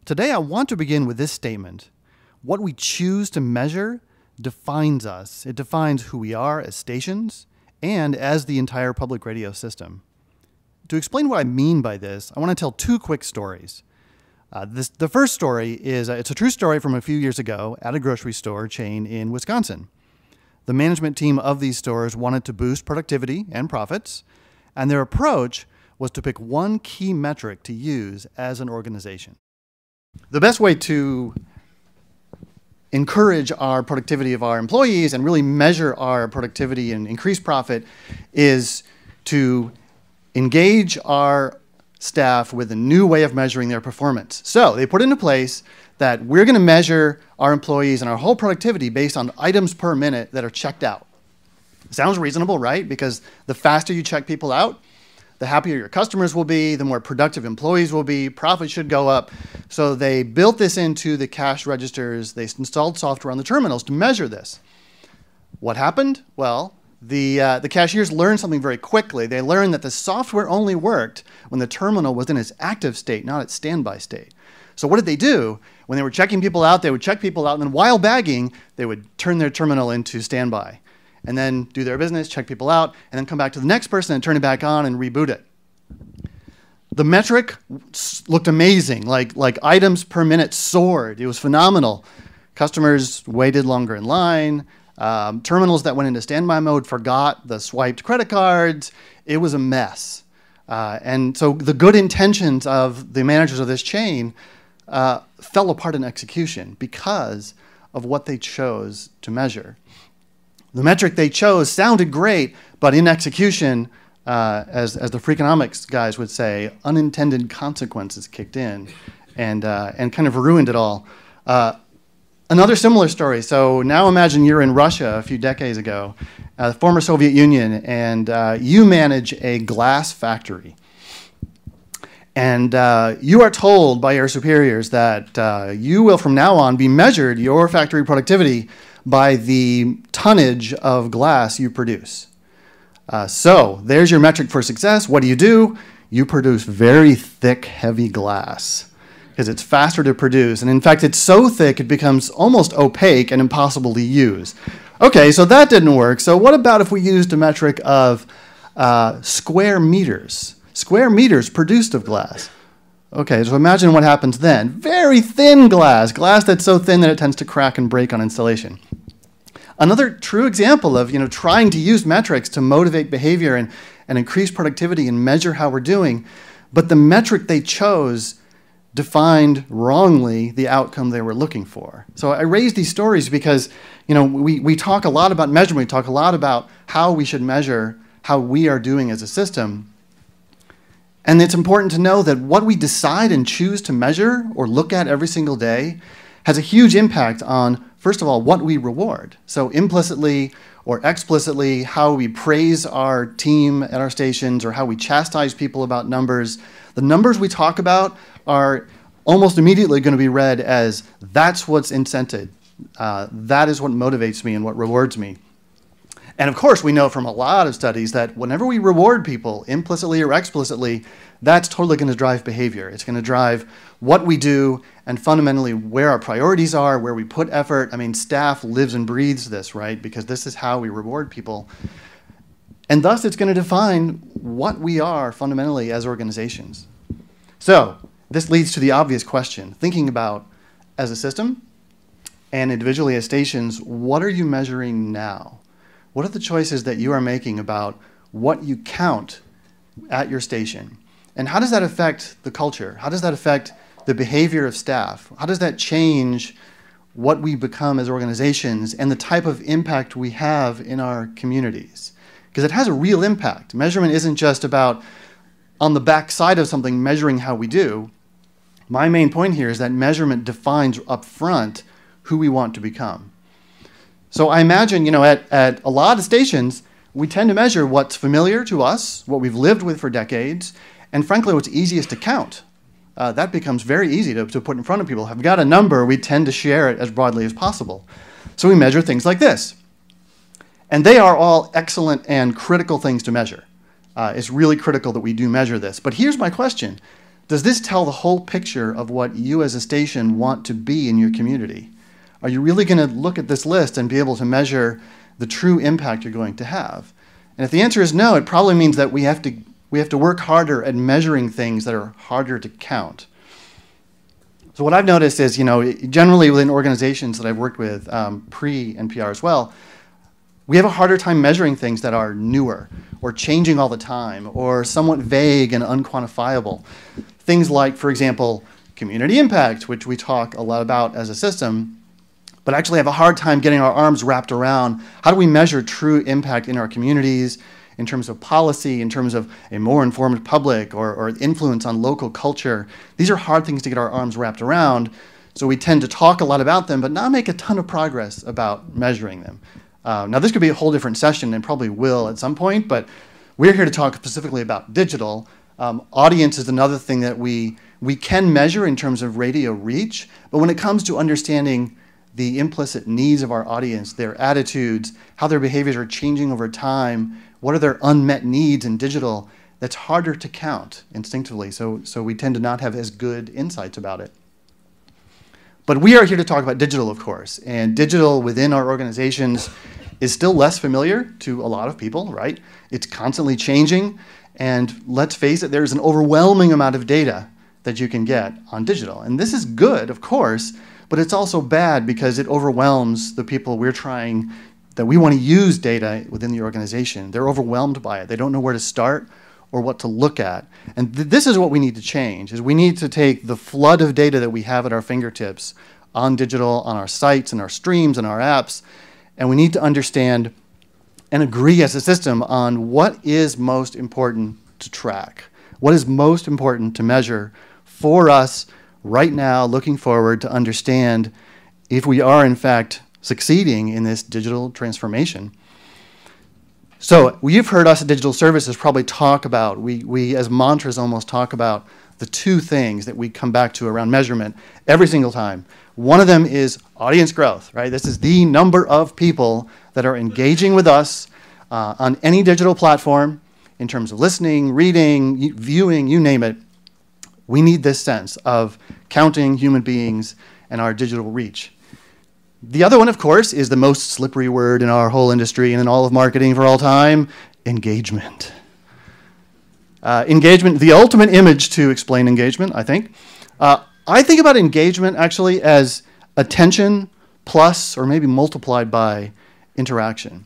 Today I want to begin with this statement. What we choose to measure defines us. It defines who we are as stations and as the entire public radio system. To explain what I mean by this, I want to tell two quick stories. The first story is it's a true story from a few years ago at a grocery store chain in Wisconsin. The management team of these stores wanted to boost productivity and profits, and their approach was to pick one key metric to use as an organization. The best way to encourage our productivity of our employees and really measure our productivity and increase profit is to engage our staff with a new way of measuring their performance. So they put into place that we're going to measure our employees and our whole productivity based on items per minute that are checked out. Sounds reasonable, right? Because the faster you check people out, the happier your customers will be, the more productive employees will be, profit should go up. So they built this into the cash registers. They installed software on the terminals to measure this. What happened? Well, the cashiers learned something very quickly. They learned that the software only worked when the terminal was in its active state, not its standby state. So what did they do? When they were checking people out, they would check people out, and then while bagging, they would turn their terminal into standby, and then do their business, check people out, and then come back to the next person and turn it back on and reboot it. The metric looked amazing, like items per minute soared. It was phenomenal. Customers waited longer in line. Terminals that went into standby mode forgot the swiped credit cards. It was a mess. And so the good intentions of the managers of this chain fell apart in execution because of what they chose to measure. The metric they chose sounded great, but in execution, as the Freakonomics guys would say, unintended consequences kicked in and kind of ruined it all. Another similar story. So now imagine you're in Russia a few decades ago, the former Soviet Union, and you manage a glass factory. And you are told by your superiors that you will from now on be measured your factory productivity by the tonnage of glass you produce. So there's your metric for success. What do? You produce very thick, heavy glass because it's faster to produce. And in fact, it's so thick it becomes almost opaque and impossible to use. Okay, so that didn't work. So what about if we used a metric of square meters? Square meters produced of glass. Okay, so imagine what happens then. Very thin glass that's so thin that it tends to crack and break on installation. Another true example of trying to use metrics to motivate behavior and increase productivity and measure how we're doing, but the metric they chose defined wrongly the outcome they were looking for. So I raise these stories because we talk a lot about measurement, we talk a lot about how we should measure how we are doing as a system. And it's important to know that what we decide and choose to measure or look at every single day has a huge impact on, first of all, what we reward. So implicitly or explicitly, how we praise our team at our stations or how we chastise people about numbers. The numbers we talk about are almost immediately going to be read as that's what's incented. That is what motivates me and what rewards me. And of course, we know from a lot of studies that whenever we reward people, implicitly or explicitly, that's totally going to drive behavior. It's going to drive what we do and fundamentally where our priorities are, where we put effort. I mean, staff lives and breathes this, right? Because this is how we reward people. And thus, it's going to define what we are fundamentally as organizations. So this leads to the obvious question, thinking about as a system and individually as stations, what are you measuring now? What are the choices that you are making about what you count at your station? And how does that affect the culture? How does that affect the behavior of staff? How does that change what we become as organizations and the type of impact we have in our communities? Because it has a real impact. Measurement isn't just about on the back side of something measuring how we do. My main point here is that measurement defines up front who we want to become. So I imagine, at a lot of stations, we tend to measure what's familiar to us, what we've lived with for decades, and frankly, what's easiest to count. That becomes very easy to put in front of people. If we've got a number, we tend to share it as broadly as possible. So we measure things like this. And they are all excellent and critical things to measure. It's really critical that we do measure this. But here's my question. does this tell the whole picture of what you as a station want to be in your community? Are you really going to look at this list and be able to measure the true impact you're going to have? And if the answer is no, it probably means that we have to work harder at measuring things that are harder to count. So what I've noticed is, generally within organizations that I've worked with pre-NPR as well, we have a harder time measuring things that are newer or changing all the time or somewhat vague and unquantifiable. Things like, for example, community impact, which we talk a lot about as a system, but actually have a hard time getting our arms wrapped around how do we measure true impact in our communities in terms of policy, in terms of a more informed public or influence on local culture. These are hard things to get our arms wrapped around, so we tend to talk a lot about them but not make a ton of progress about measuring them. Now this could be a whole different session and probably will at some point, but we're here to talk specifically about digital. Audience is another thing that we can measure in terms of radio reach, but when it comes to understanding the implicit needs of our audience, their attitudes, how their behaviors are changing over time, what are their unmet needs in digital, that's harder to count instinctively, so we tend to not have as good insights about it. But we are here to talk about digital, of course, and digital within our organizations is still less familiar to a lot of people, right? It's constantly changing, and let's face it, there's an overwhelming amount of data that you can get on digital. And this is good, of course, but it's also bad because it overwhelms the people that we want to use data within the organization. They're overwhelmed by it. They don't know where to start or what to look at. And this is what we need to change, is we need to take the flood of data that we have at our fingertips on digital, on our sites and our streams and our apps, and we need to understand and agree as a system on what is most important to track, what is most important to measure for us right now, looking forward to understand if we are in fact succeeding in this digital transformation. So you've heard us at Digital Services probably talk about, we as mantras almost talk about the two things that we come back to around measurement every single time. One of them is audience growth, right? This is the number of people that are engaging with us on any digital platform in terms of listening, reading, viewing, you name it. We need this sense of counting human beings and our digital reach. The other one, of course, is the most slippery word in our whole industry and in all of marketing for all time, engagement. Engagement, the ultimate image to explain engagement, I think. I think about engagement actually as attention plus or maybe multiplied by interaction.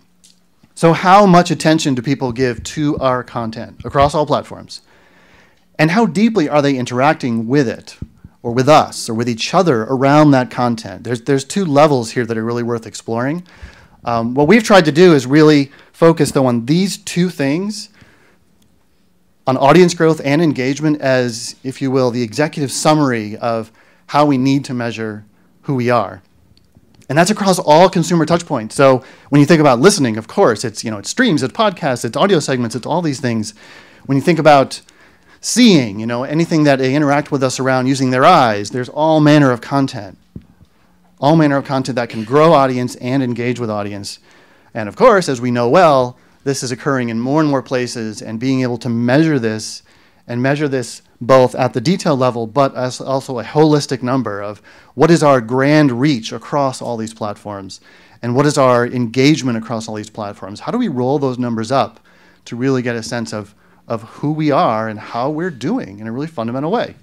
So how much attention do people give to our content across all platforms? And how deeply are they interacting with it, or with us, or with each other around that content? There's two levels here that are really worth exploring. What we've tried to do is really focus, though, on these two things, on audience growth and engagement as, if you will, the executive summary of how we need to measure who we are. And that's across all consumer touchpoints. So when you think about listening, of course, it's streams, it's podcasts, it's audio segments, it's all these things. When you think about seeing, anything that they interact with us around using their eyes, there's all manner of content. All manner of content that can grow audience and engage with audience. And of course, as we know well, this is occurring in more and more places, and being able to measure this, and measure this both at the detail level, but as also a holistic number of what is our grand reach across all these platforms, and what is our engagement across all these platforms. How do we roll those numbers up to really get a sense of who we are and how we're doing in a really fundamental way?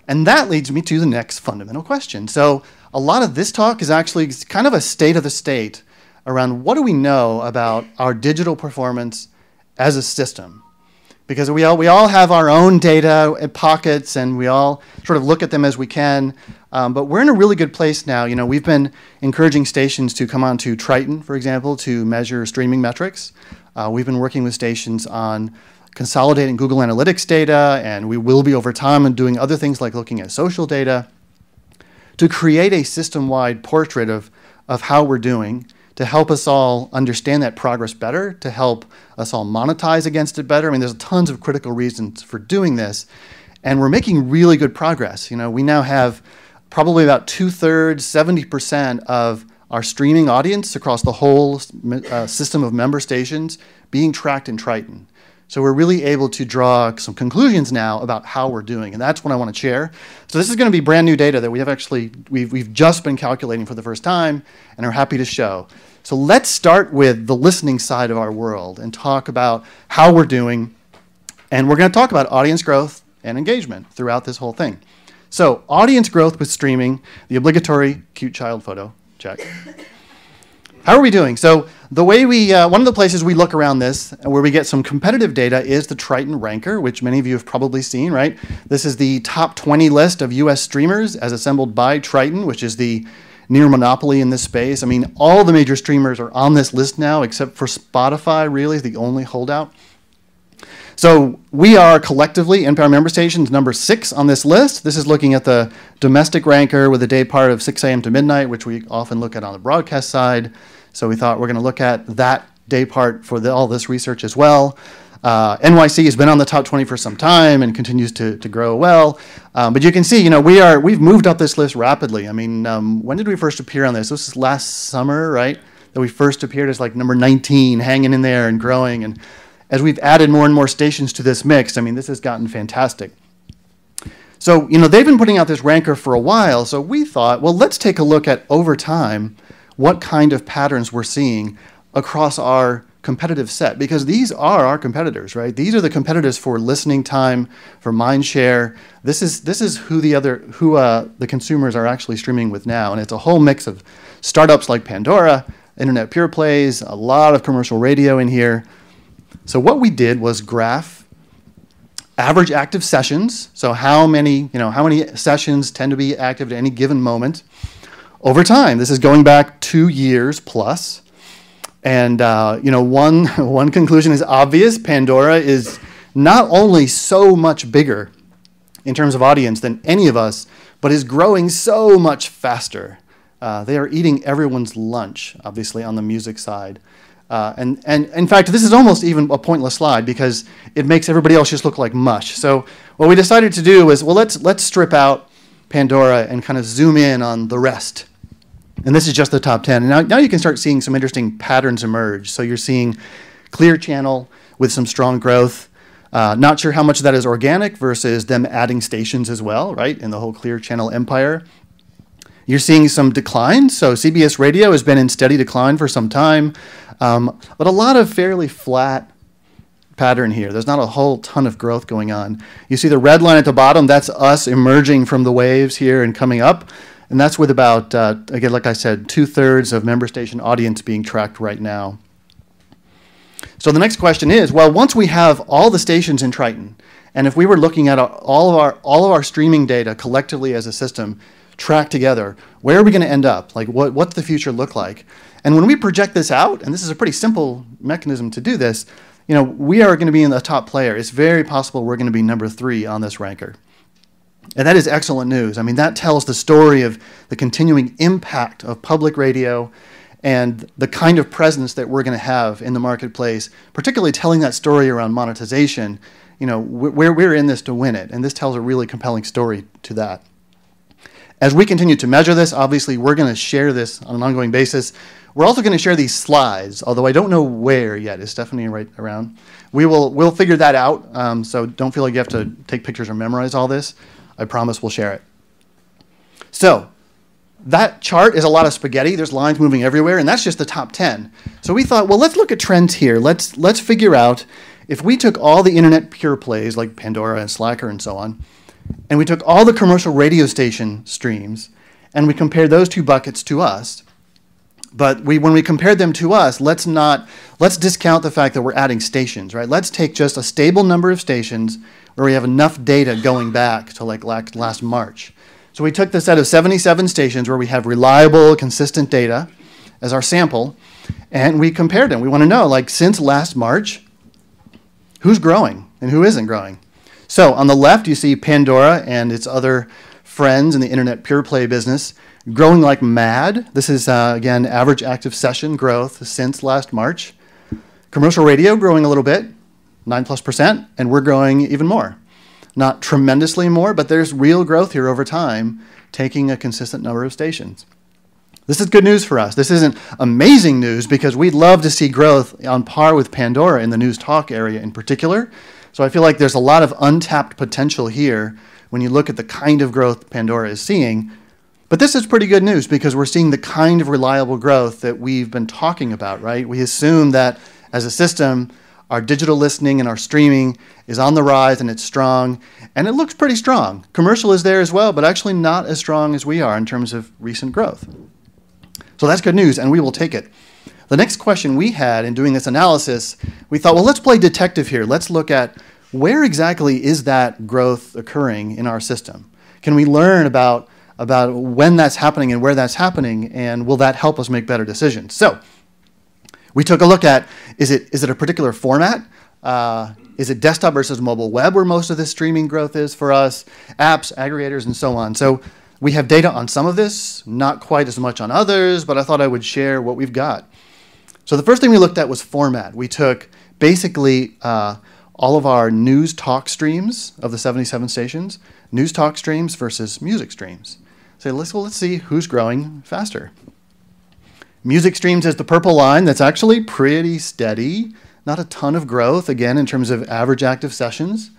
And that leads me to the next fundamental question. So a lot of this talk is actually kind of a state of the state around what do we know about our digital performance as a system. Because we all have our own data in pockets, and we all sort of look at them as we can. But we're in a really good place now. We've been encouraging stations to come onto Triton, for example, to measure streaming metrics. We've been working with stations on consolidating Google Analytics data, and we will be over time and doing other things like looking at social data to create a system-wide portrait of how we're doing, to help us all understand that progress better, to help us all monetize against it better. I mean, there's tons of critical reasons for doing this, and we're making really good progress. We now have probably about 2/3, 70% of our streaming audience across the whole system of member stations being tracked in Triton. So we're really able to draw some conclusions now about how we're doing, and that's what I want to share. So this is going to be brand new data that we've just been calculating for the first time and are happy to show. So let's start with the listening side of our world and talk about how we're doing, and we're going to talk about audience growth and engagement throughout this whole thing. So audience growth with streaming, the obligatory cute child photo, check. How are we doing? So the way one of the places we look around this, where we get some competitive data, is the Triton Ranker, which many of you have probably seen, right? This is the top 20 list of US streamers as assembled by Triton, which is the near monopoly in this space. I mean, all the major streamers are on this list now, except for Spotify, really, is the only holdout. So we are collectively, NPR member stations, number 6 on this list. This is looking at the domestic ranker with a day part of 6 a.m. to midnight, which we often look at on the broadcast side. So we thought we're going to look at that day part for all this research as well. NYC has been on the top 20 for some time and continues to grow well. But you can see, we've moved up this list rapidly. I mean, when did we first appear on this? This was last summer, right? That we first appeared as like number 19, hanging in there and growing. And as we've added more and more stations to this mix, I mean, this has gotten fantastic. So, they've been putting out this ranker for a while, so we thought, well, let's take a look at over time what kind of patterns we're seeing across our competitive set, because these are our competitors, right? These are the competitors for listening time, for mind share. This is who the consumers are actually streaming with now, and it's a whole mix of startups like Pandora, internet pure plays, a lot of commercial radio in here. So what we did was graph average active sessions, so how many sessions tend to be active at any given moment over time. This is going back 2 years plus. And one conclusion is obvious. Pandora is not only so much bigger in terms of audience than any of us, but is growing so much faster. They are eating everyone's lunch, obviously, on the music side. And in fact, this is almost even a pointless slide because it makes everybody else just look like mush. So what we decided to do was, well, let's strip out Pandora and kind of zoom in on the rest. And this is just the top 10. And now you can start seeing some interesting patterns emerge. So you're seeing Clear Channel with some strong growth. Not sure how much of that is organic versus them adding stations as well, right, in the whole Clear Channel empire. You're seeing some declines. So CBS Radio has been in steady decline for some time, but a lot of fairly flat pattern here. There's not a whole ton of growth going on. You see the red line at the bottom, that's us emerging from the waves here and coming up. And that's with about, again, like I said, 2/3 of member station audience being tracked right now. So the next question is, well, once we have all the stations in Triton, and if we were looking at all of our streaming data collectively as a system tracked together, where are we going to end up? Like, what's the future look like? And when we project this out, and this is a pretty simple mechanism to do this, we are going to be in the top player. It's very possible we're going to be number 3 on this ranker. And that is excellent news. I mean, that tells the story of the continuing impact of public radio and the kind of presence that we're going to have in the marketplace, particularly telling that story around monetization. We're in this to win it, and this tells a really compelling story to that. As we continue to measure this, obviously, we're going to share this on an ongoing basis. We're also going to share these slides, although I don't know where yet. Is Stephanie right around? We'll figure that out, so don't feel like you have to take pictures or memorize all this. I promise we'll share it. So that chart is a lot of spaghetti. There's lines moving everywhere, and that's just the top 10. So we thought, well, let's look at trends here. Let's figure out if we took all the internet pure plays like Pandora and Slacker and so on, and we took all the commercial radio station streams, and we compared those 2 buckets to us. But when we compared them to us, let's discount the fact that we're adding stations, right? Let's take just a stable number of stations where we have enough data going back to like last March. So we took the set of 77 stations where we have reliable, consistent data as our sample, and we compared them. We want to know, like, since last March, who's growing and who isn't growing. So on the left, you see Pandora and its other friends in the internet pure play business growing like mad. This is, again, average active session growth since last March. Commercial radio growing a little bit, 9+%, and we're growing even more. Not tremendously more, but there's real growth here over time, taking a consistent number of stations. This is good news for us. This isn't amazing news because we'd love to see growth on par with Pandora in the news talk area in particular. So I feel like there's a lot of untapped potential here when you look at the kind of growth Pandora is seeing. But this is pretty good news because we're seeing the kind of reliable growth that we've been talking about, right? We assume that as a system, our digital listening and our streaming is on the rise and it's strong, and it looks pretty strong. Commercial is there as well, but actually not as strong as we are in terms of recent growth. So that's good news, and we will take it. The next question we had in doing this analysis, we thought, well, let's play detective here. Let's look at where exactly is that growth occurring in our system? Can we learn about when that's happening and where that's happening, and will that help us make better decisions? So we took a look at, is it a particular format? Is it desktop versus mobile web where most of this streaming growth is for us? Apps, aggregators, and so on. So we have data on some of this, not quite as much on others, but I thought I would share what we've got. So the first thing we looked at was format. We took basically all of our news talk streams of the 77 stations, news talk streams versus music streams. So let's see who's growing faster. Music streams is the purple line. That's actually pretty steady. Not a ton of growth, again, in terms of average active sessions.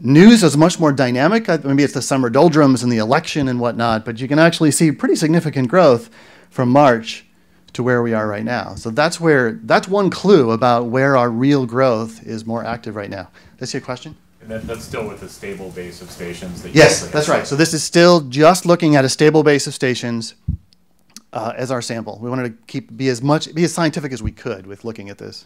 News is much more dynamic. Maybe it's the summer doldrums and the election and whatnot, but you can actually see pretty significant growth from March to where we are right now. So that's one clue about where our real growth is more active right now. Did I see a question? And that's still with a stable base of stations? That Yes, that's right. So this is still just looking at a stable base of stations as our sample. We wanted to be as scientific as we could with looking at this.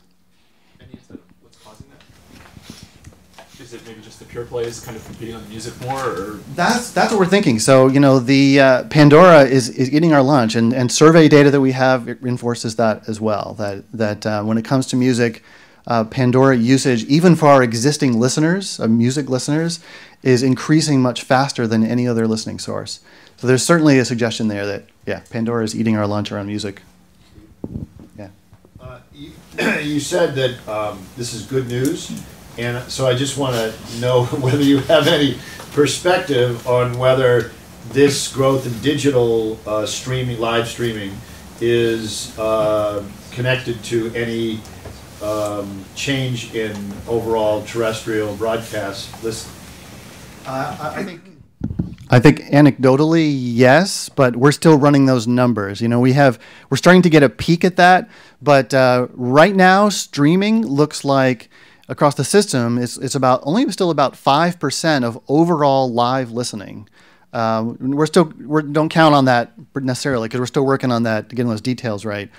What's causing that? Is it maybe just the pure plays kind of competing on the music more, or? That's what we're thinking. So the Pandora is eating our lunch, and survey data that we have reinforces that as well. That when it comes to music, Pandora usage, even for our existing listeners, music listeners, is increasing much faster than any other listening source. So there's certainly a suggestion there that, yeah, Pandora is eating our lunch around music. Yeah. You said that this is good news, and so I just want to know whether you have any perspective on whether this growth in digital streaming, live streaming, is connected to any change in overall terrestrial broadcast listening. I think anecdotally, yes, but we're still running those numbers. We're starting to get a peek at that, but right now, streaming looks like across the system, it's still about 5% of overall live listening. We don't count on that necessarily because we're still working on that to get those details right.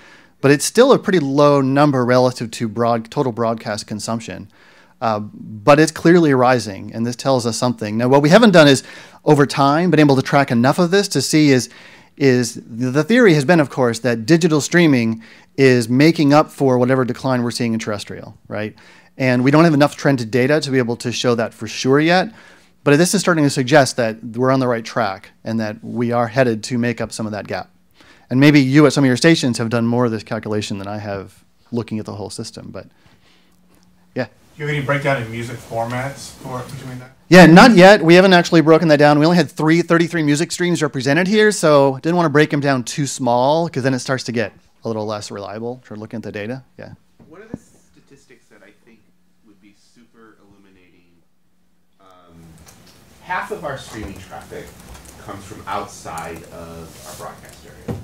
But it's still a pretty low number relative to total broadcast consumption. But it's clearly rising, and this tells us something. Now, what we haven't done is, over time, been able to track enough of this to see is the theory has been, of course, that digital streaming is making up for whatever decline we're seeing in terrestrial, right? And we don't have enough trended data to be able to show that for sure yet. But this is starting to suggest that we're on the right track and that we are headed to make up some of that gap. And maybe you at some of your stations have done more of this calculation than I have looking at the whole system, but yeah. Do you have any breakdown in music formats between that? Yeah, not yet. We haven't actually broken that down. We only had 33 music streams represented here, so didn't want to break them down too small because then it starts to get a little less reliable for looking at the data. Yeah. One of the statistics that I think would be super illuminating, half of our streaming traffic comes from outside of our broadcast area.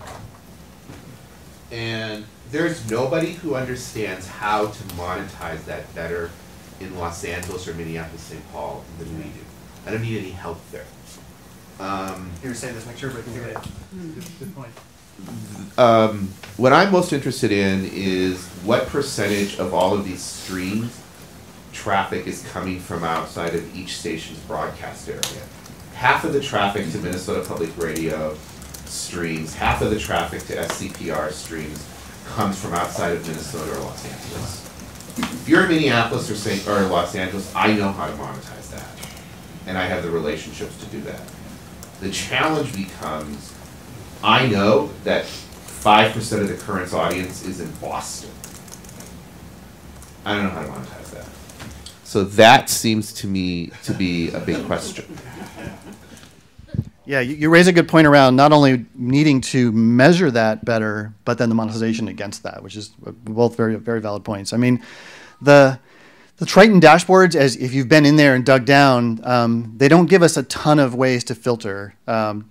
And there's nobody who understands how to monetize that better in Los Angeles or Minneapolis, St. Paul than we do. I don't need any help there. Here, say this, make sure we can get it. Good point. What I'm most interested in is what percentage of all of these streams traffic is coming from outside of each station's broadcast area. Half of the traffic to Minnesota Public Radio streams, half of the traffic to SCPR streams comes from outside of Minnesota or Los Angeles. If you're in Minneapolis or Los Angeles, I know how to monetize that. And I have the relationships to do that. The challenge becomes, I know that 5% of the Currents audience is in Boston. I don't know how to monetize that. So that seems to me to be a big question. Yeah, you raise a good point around not only needing to measure that better, but then the monetization against that, which is both very, very valid points. I mean, the Triton dashboards, as if you've been in there and dug down, they don't give us a ton of ways to filter, for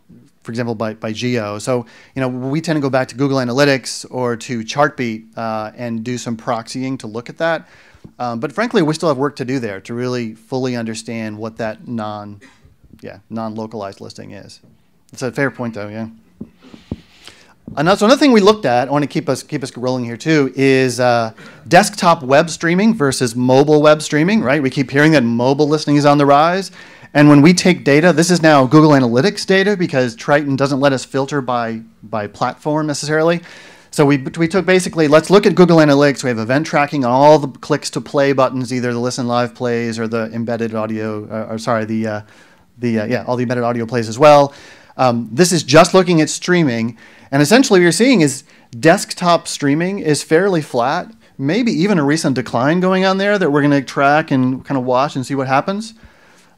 example, by geo. So, we tend to go back to Google Analytics or to Chartbeat and do some proxying to look at that. But frankly, we still have work to do there to really fully understand what that non-localized listing is. It's a fair point, though. Yeah. Another thing we looked at, I want to keep us rolling here too, is desktop web streaming versus mobile web streaming. Right? We keep hearing that mobile listening is on the rise, and when we take data, this is now Google Analytics data because Triton doesn't let us filter by platform necessarily. So we took basically, let's look at Google Analytics. We have event tracking on all the clicks to play buttons, either the listen live plays or the embedded audio, all the embedded audio plays as well. This is just looking at streaming. And essentially what you're seeing is desktop streaming is fairly flat, maybe even a recent decline going on there that we're going to track and kind of watch and see what happens.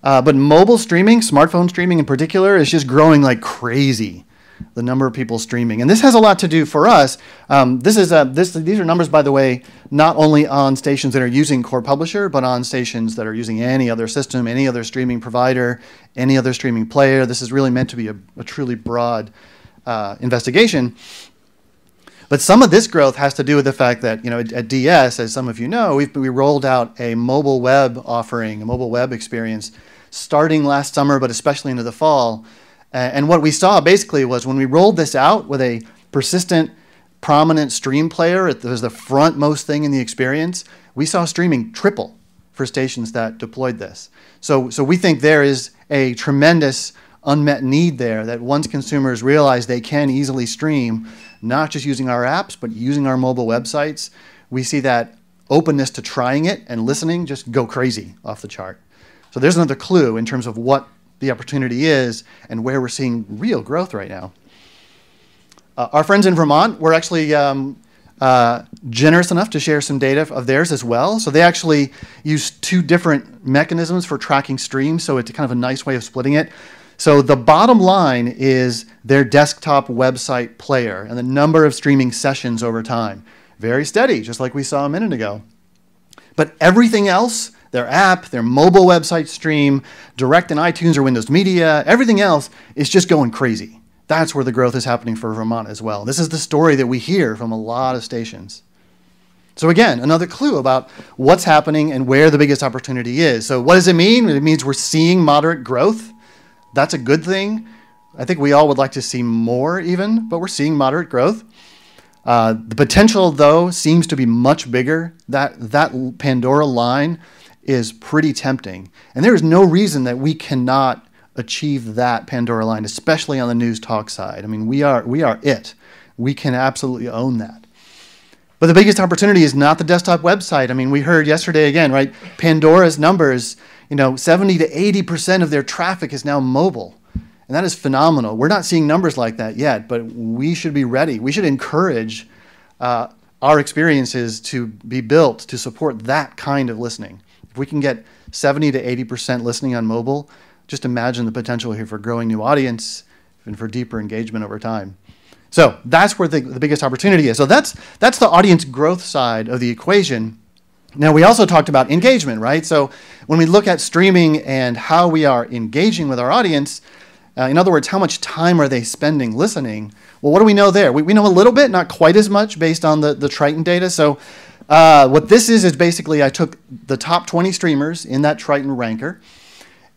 But mobile streaming, smartphone streaming in particular, is just growing like crazy, the number of people streaming. And this has a lot to do for us. These are numbers, by the way, not only on stations that are using Core Publisher, but on stations that are using any other system, any other streaming provider, any other streaming player. This is really meant to be a truly broad investigation. But some of this growth has to do with the fact that, at DS, as some of you know, we rolled out a mobile web offering, a mobile web experience, starting last summer, but especially into the fall. And what we saw basically was when we rolled this out with a persistent, prominent stream player, it was the frontmost thing in the experience, we saw streaming triple for stations that deployed this. So we think there is a tremendous unmet need there that once consumers realize they can easily stream, not just using our apps, but using our mobile websites, we see that openness to trying it and listening just go crazy off the chart. So there's another clue in terms of what the opportunity is and where we're seeing real growth right now. Our friends in Vermont were actually generous enough to share some data of theirs as well. So they actually use two different mechanisms for tracking streams, so it's kind of a nice way of splitting it. So the bottom line is their desktop website player and the number of streaming sessions over time. Very steady, just like we saw a minute ago. But everything else, their app, their mobile website stream, direct in iTunes or Windows Media, everything else is just going crazy. That's where the growth is happening for Vermont as well. This is the story that we hear from a lot of stations. So again, another clue about what's happening and where the biggest opportunity is. So what does it mean? It means we're seeing moderate growth. That's a good thing. I think we all would like to see more even, but we're seeing moderate growth. The potential, though, seems to be much bigger. That Pandora line is pretty tempting. And there is no reason that we cannot achieve that Pandora line, especially on the news talk side. I mean, we are it. We can absolutely own that. But the biggest opportunity is not the desktop website. I mean, we heard yesterday again, right? Pandora's numbers, 70 to 80% of their traffic is now mobile. And that is phenomenal. We're not seeing numbers like that yet, but we should be ready. We should encourage our experiences to be built to support that kind of listening. If we can get 70 to 80% listening on mobile, just imagine the potential here for growing new audience and for deeper engagement over time. So that's where the biggest opportunity is. So that's the audience growth side of the equation. Now, we also talked about engagement, right? So when we look at streaming and how we are engaging with our audience, in other words, how much time are they spending listening? Well, what do we know there? We know a little bit, not quite as much based on the Triton data. So what this is basically I took the top 20 streamers in that Triton Ranker,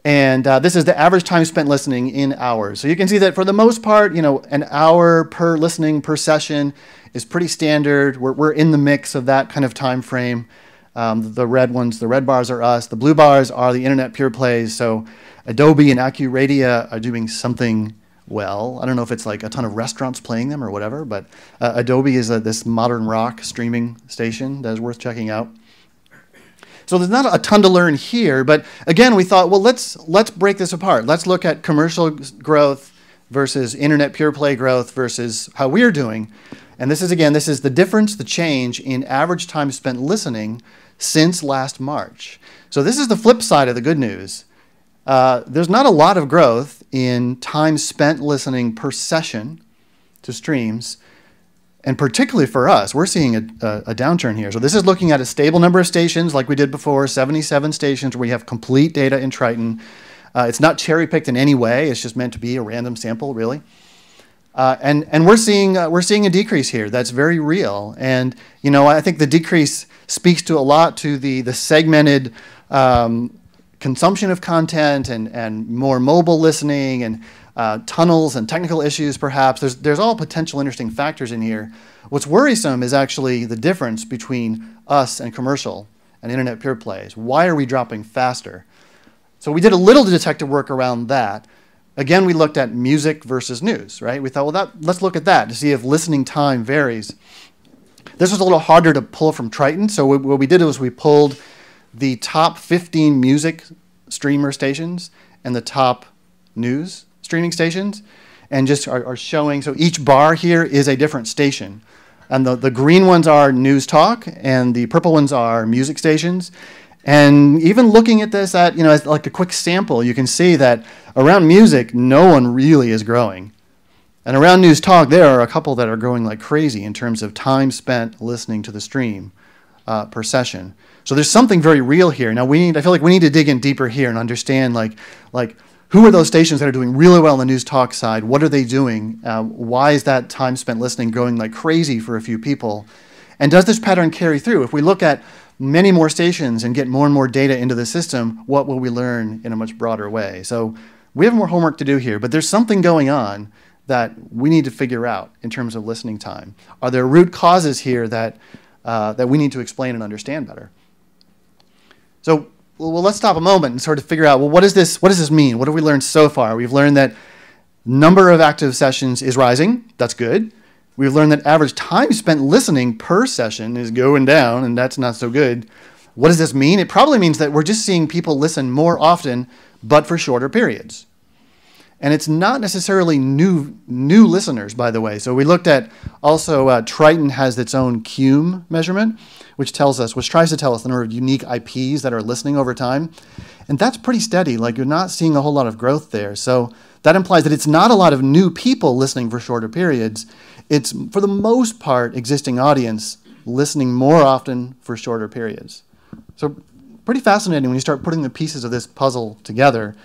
and this is the average time spent listening in hours. So you can see that for the most part, an hour per listening per session is pretty standard. We're in the mix of that kind of time frame. The red bars are us. The blue bars are the internet pure plays. So Adobe and AccuRadia are doing something well. I don't know if it's like a ton of restaurants playing them or whatever, but Adobe is this modern rock streaming station that is worth checking out. So there's not a ton to learn here, but again, we thought, well, let's break this apart. Let's look at commercial growth versus internet pure play growth versus how we're doing. And this is the difference, the change in average time spent listening since last March. So this is the flip side of the good news. there's not a lot of growth in time spent listening per session to streams. And particularly for us, we're seeing a downturn here. So this is looking at a stable number of stations like we did before, 77 stations where we have complete data in Triton. It's not cherry-picked in any way. It's just meant to be a random sample, really. And we're seeing a decrease here that's very real. And I think the decrease speaks to a lot to the segmented consumption of content and more mobile listening and tunnels and technical issues, perhaps. There's all potential interesting factors in here. What's worrisome is actually the difference between us and commercial and internet pure plays. Why are we dropping faster? So we did a little detective work around that. Again, we looked at music versus news, right? We thought, well, let's look at that to see if listening time varies. This was a little harder to pull from Triton. So what we did was we pulled the top 15 music streamer stations and the top news streaming stations, and just are showing, so each bar here is a different station. And the green ones are news talk, and the purple ones are music stations. And even looking at this as like a quick sample, you can see that around music, no one really is growing. And around news talk, there are a couple that are growing like crazy in terms of time spent listening to the stream per session. So there's something very real here. Now I feel like we need to dig in deeper here and understand like who are those stations that are doing really well on the news talk side? What are they doing? Why is that time spent listening growing like crazy for a few people? And does this pattern carry through? If we look at many more stations and get more and more data into the system, what will we learn in a much broader way? So we have more homework to do here, but there's something going on that we need to figure out in terms of listening time. Are there root causes here that we need to explain and understand better? So let's stop a moment and sort of figure out, what does this mean? What have we learned so far? We've learned that number of active sessions is rising. That's good. We've learned that average time spent listening per session is going down, and that's not so good. What does this mean? It probably means that we're just seeing people listen more often, but for shorter periods. And it's not necessarily new listeners, by the way. So we looked at also Triton has its own CUME measurement, which tries to tell us the number of unique IPs that are listening over time. And that's pretty steady. Like, you're not seeing a whole lot of growth there. So that implies that it's not a lot of new people listening for shorter periods. It's, for the most part, existing audience listening more often for shorter periods. So pretty fascinating when you start putting the pieces of this puzzle together.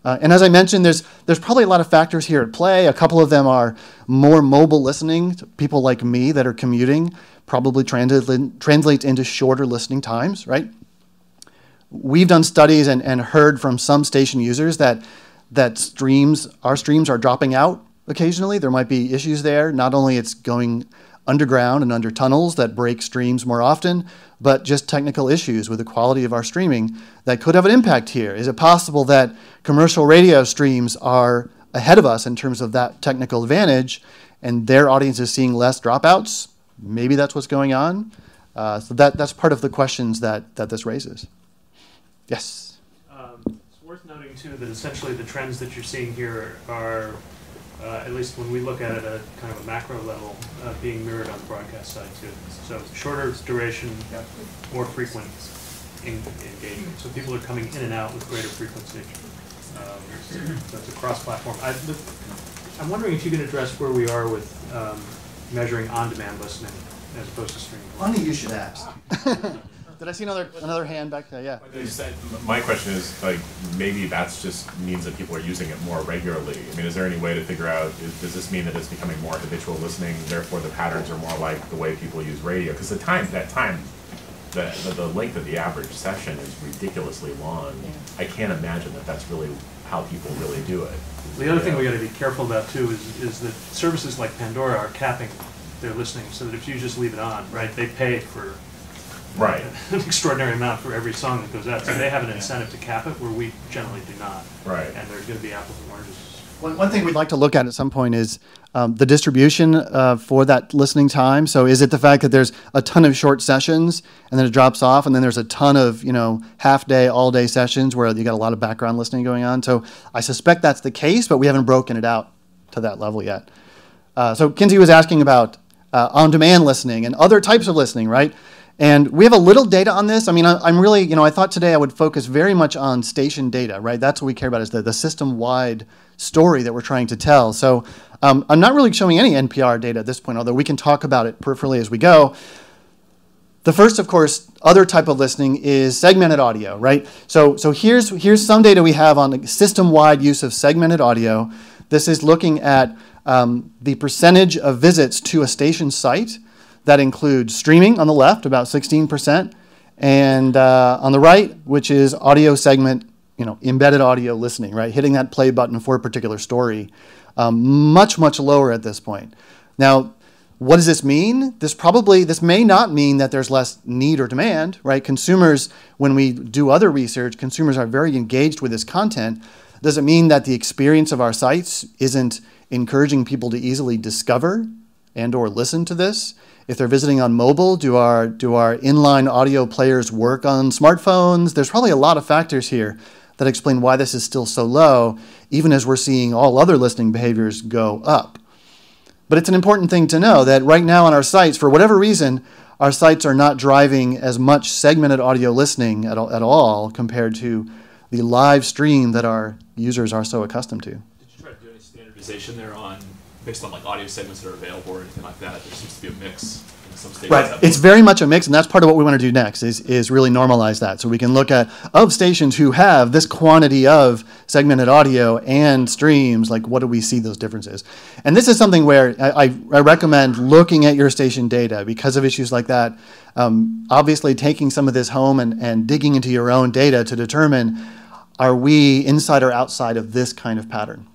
And as I mentioned, there's probably a lot of factors here at play. A couple of them are more mobile listening. People like me that are commuting probably translates into shorter listening times, right? We've done studies and heard from some station users that our streams are dropping out occasionally. There might be issues there. Not only it's going underground and under tunnels that break streams more often, but just technical issues with the quality of our streaming that could have an impact here. Is it possible that commercial radio streams are ahead of us in terms of that technical advantage, and their audience is seeing less dropouts? Maybe that's what's going on. So that's part of the questions that this raises. Yes? It's worth noting, too, that essentially the trends that you're seeing here are, at least when we look at it at kind of a macro level, being mirrored on the broadcast side, too. So shorter duration, more frequent engagement. So people are coming in and out with greater frequency. So it's a cross-platform. I'm wondering if you can address where we are with measuring on-demand listening as opposed to streaming. Funny you should ask. Did I see another hand back there? Yeah. My question is, like, maybe that's just means that people are using it more regularly. I mean, is there any way to figure out, does this mean that it's becoming more habitual listening, therefore the patterns are more like the way people use radio? Because the length of the average session is ridiculously long. Yeah. I can't imagine that that's really how people really do it. The other thing we got to be careful about, too, is that services like Pandora are capping their listening, so that if you just leave it on, right, they pay for an extraordinary amount for every song that goes out. So they have an incentive to cap it, where we generally do not. Right. And there's going to be apples and oranges. One thing we'd like to look at some point is the distribution for that listening time. So is it the fact that there's a ton of short sessions and then it drops off, and then there's a ton of half-day, all-day sessions where you got a lot of background listening going on? So I suspect that's the case, but we haven't broken it out to that level yet. So Kinsey was asking about on-demand listening and other types of listening, right? And we have a little data on this. I mean, I'm really, I thought today I would focus very much on station data, right? That's what we care about, is the system-wide story that we're trying to tell. So I'm not really showing any NPR data at this point, although we can talk about it peripherally as we go. The first, of course, other type of listening is segmented audio, right? So here's some data we have on system-wide use of segmented audio. This is looking at the percentage of visits to a station site. That includes streaming on the left, about 16%, and on the right, which is audio segment, embedded audio listening, right? Hitting that play button for a particular story, much, much lower at this point. Now, what does this mean? This may not mean that there's less need or demand, right? Consumers, when we do other research, consumers are very engaged with this content. Does it mean that the experience of our sites isn't encouraging people to easily discover and or listen to this? If they're visiting on mobile, do our inline audio players work on smartphones? There's probably a lot of factors here that explain why this is still so low, even as we're seeing all other listening behaviors go up. But it's an important thing to know that right now on our sites, for whatever reason, our sites are not driving as much segmented audio listening at all compared to the live stream that our users are so accustomed to. Did you try to do any standardization there based on like audio segments that are available or anything like that? There seems to be a mix in some stations. Right. It's very much a mix, and that's part of what we want to do next is really normalize that. So we can look at, of stations who have this quantity of segmented audio and streams, like what do we see those differences? And this is something where I recommend looking at your station data because of issues like that. Obviously taking some of this home and digging into your own data to determine, are we inside or outside of this kind of pattern?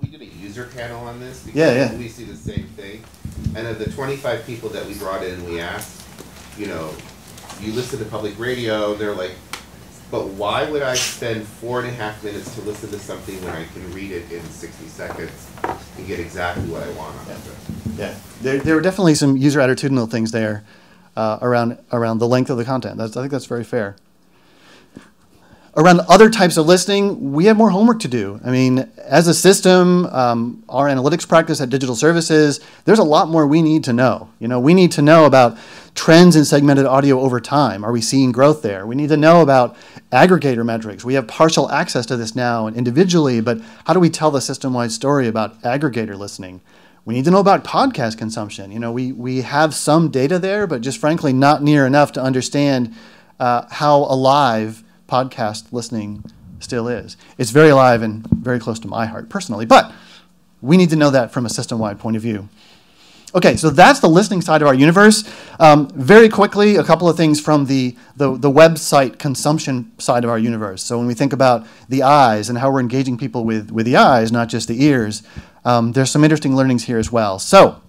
We did a user panel on this because we see the same thing. And of the 25 people that we brought in, we asked, you listen to public radio, and they're like, but why would I spend 4.5 minutes to listen to something when I can read it in 60 seconds and get exactly what I want out of it? Yeah, there are definitely some user attitudinal things there around the length of the content. I think that's very fair. Around other types of listening, we have more homework to do. I mean, as a system, our analytics practice at Digital Services, there's a lot more we need to know. We need to know about trends in segmented audio over time. Are we seeing growth there? We need to know about aggregator metrics. We have partial access to this now and individually, but how do we tell the system-wide story about aggregator listening? We need to know about podcast consumption. We have some data there, but just frankly not near enough to understand how alive podcast listening still is. It's very alive and very close to my heart personally, but we need to know that from a system-wide point of view. Okay, so that's the listening side of our universe. Very quickly, a couple of things from the website consumption side of our universe. So when we think about the eyes and how we're engaging people with the eyes, not just the ears, there's some interesting learnings here as well. So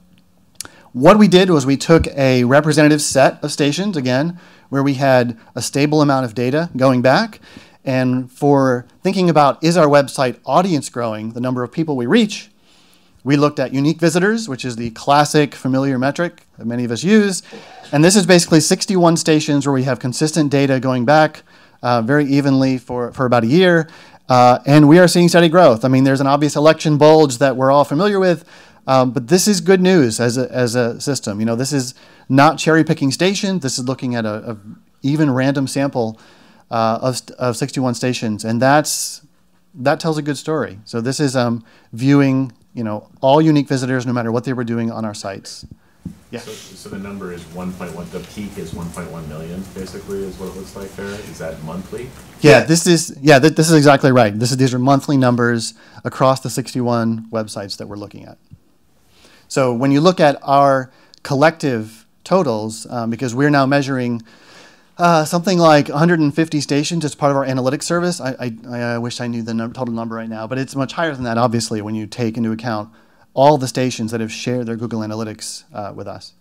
what we did was we took a representative set of stations, again, where we had a stable amount of data going back. And for thinking about, is our website audience growing, the number of people we reach, we looked at unique visitors, which is the classic familiar metric that many of us use. And this is basically 61 stations where we have consistent data going back very evenly for about a year. And we are seeing steady growth. I mean, there's an obvious election bulge that we're all familiar with, but this is good news as a system. This is not cherry-picking stations. This is looking at a even random sample of 61 stations, and that tells a good story. So this is viewing all unique visitors, no matter what they were doing on our sites. Yeah. So the number is 1.1. The peak is 1.1 million, basically, is what it looks like there. Is that monthly? Yeah, this is exactly right. These are monthly numbers across the 61 websites that we're looking at. So when you look at our collective totals, because we're now measuring something like 150 stations as part of our analytics service. I wish I knew the total number right now, but it's much higher than that, obviously, when you take into account all the stations that have shared their Google Analytics with us.